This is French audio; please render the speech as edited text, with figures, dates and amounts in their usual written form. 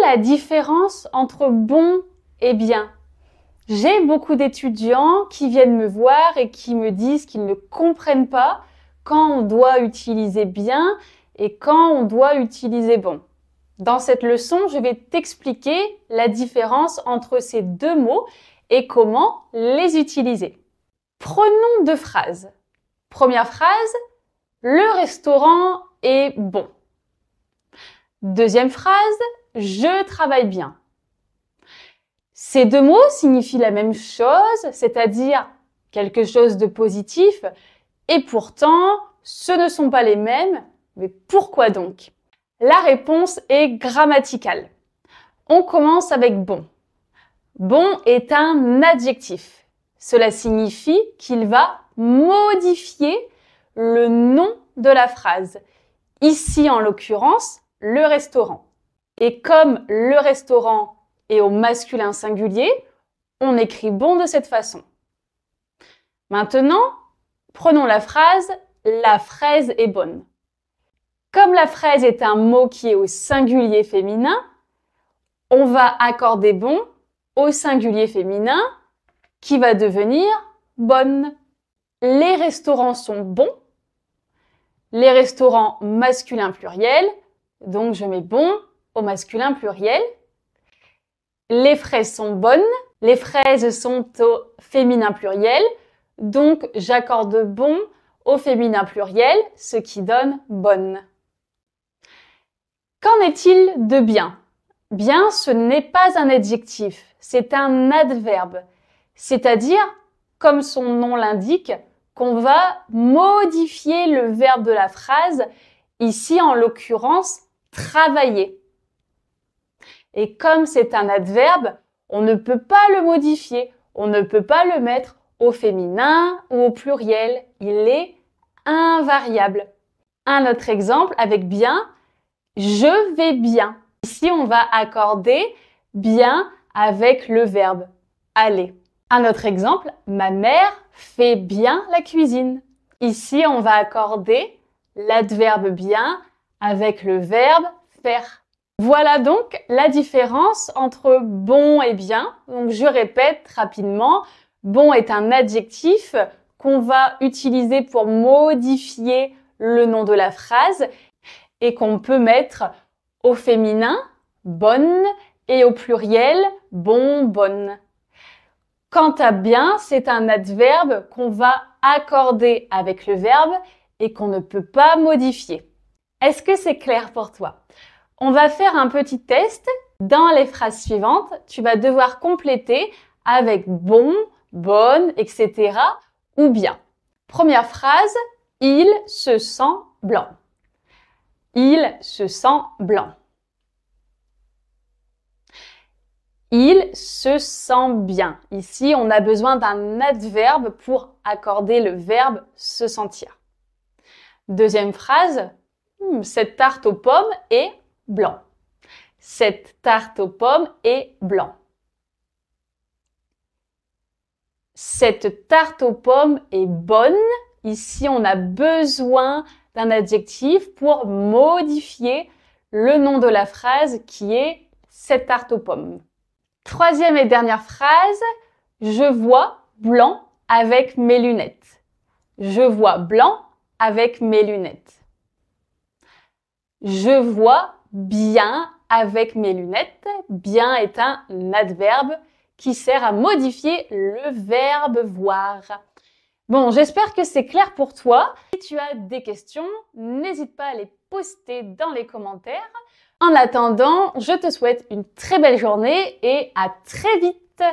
la différence entre bon et bien? J'ai beaucoup d'étudiants qui viennent me voir et qui me disent qu'ils ne comprennent pas quand on doit utiliser bien et quand on doit utiliser bon. Dans cette leçon, je vais t'expliquer la différence entre ces deux mots et comment les utiliser. Prenons deux phrases. Première phrase, le restaurant est bon. Deuxième phrase, je travaille bien. Ces deux mots signifient la même chose, c'est-à-dire quelque chose de positif, et pourtant, ce ne sont pas les mêmes. Mais pourquoi donc? La réponse est grammaticale. On commence avec bon. Bon est un adjectif. Cela signifie qu'il va modifier le nom de la phrase. Ici, en l'occurrence, le restaurant. Et comme le restaurant est au masculin singulier, on écrit bon de cette façon. Maintenant, prenons la phrase « La fraise est bonne ». Comme la fraise est un mot qui est au singulier féminin, on va accorder bon au singulier féminin qui va devenir bonne. Les restaurants sont bons. Les restaurants masculin pluriel, donc je mets bon au masculin pluriel. Les fraises sont bonnes. Les fraises sont au féminin pluriel, donc j'accorde bon au féminin pluriel, ce qui donne bonne. Qu'en est-il de bien? Bien, ce n'est pas un adjectif, c'est un adverbe, c'est-à-dire, comme son nom l'indique, qu'on va modifier le verbe de la phrase, ici en l'occurrence, travailler. Et comme c'est un adverbe, on ne peut pas le modifier, on ne peut pas le mettre au féminin ou au pluriel, il est invariable. Un autre exemple avec bien, je vais bien. Ici, on va accorder bien avec le verbe aller. Un autre exemple, ma mère fait bien la cuisine. Ici, on va accorder l'adverbe bien avec le verbe faire. Voilà donc la différence entre bon et bien. Donc je répète rapidement, bon est un adjectif qu'on va utiliser pour modifier le nom de la phrase et qu'on peut mettre au féminin, bonne, et au pluriel, bon, bonne. Quant à bien, c'est un adverbe qu'on va accorder avec le verbe et qu'on ne peut pas modifier. Est-ce que c'est clair pour toi? On va faire un petit test. Dans les phrases suivantes, tu vas devoir compléter avec bon, bonne, etc. ou bien. Première phrase, il se sent blanc. Il se sent blanc. Il se sent bien. Ici, on a besoin d'un adverbe pour accorder le verbe se sentir. Deuxième phrase, cette tarte aux pommes est blanc. Cette tarte aux pommes est blanc. Cette tarte aux pommes est bonne. Ici, on a besoin d'un adjectif pour modifier le nom de la phrase qui est cette tarte aux pommes. Troisième et dernière phrase, je vois blanc avec mes lunettes. Je vois blanc avec mes lunettes. Je vois bien avec mes lunettes. Bien est un adverbe qui sert à modifier le verbe voir. Bon, j'espère que c'est clair pour toi. Si tu as des questions, n'hésite pas à les poster dans les commentaires. En attendant, je te souhaite une très belle journée et à très vite!